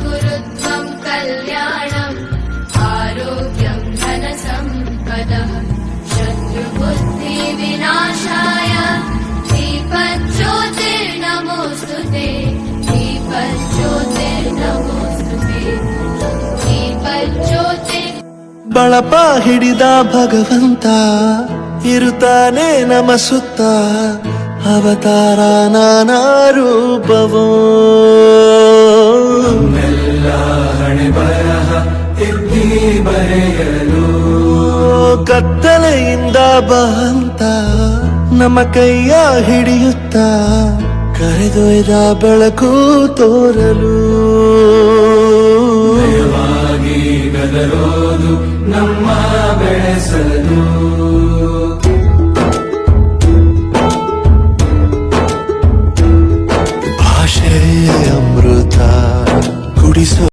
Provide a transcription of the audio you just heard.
कुरुत्वं कल्याणम् आरोग्यं धनसम्पदः शत्रुबुद्धिविनाशाय दीपज्योतिर्नमोऽस्तुते दीपज्योतिर्नमोऽस्तुते दीपज्योतिर् ಬಳಪ ಹಿಡಿದ ಭಗವಂತ ಇರುತ್ತಾನೆ ನಮ ಸುತ್ತ ಅವತಾರ ನಾನಾ ರೂಪವೋ ನಮ್ಮೆಲ್ಲ ಹಣೆ ಬರಹ ತಿದ್ದಿ ಬರೆಯಲು ಕತ್ತಲೆಯಿಂದ ಬಂತ ನಮ್ಮ ಕೈಯ ಹಿಡಿಯುತ್ತ ಕರೆದೊಯ್ದ ಬೆಳಕು ತೋರಲು ಭಯವಾಗಿ ಗದರೋದು ನಮ್ಮ ಬೆಳೆಸಲು ಭಾಷೆ ಅಮೃತ ಕುಡಿಸೋ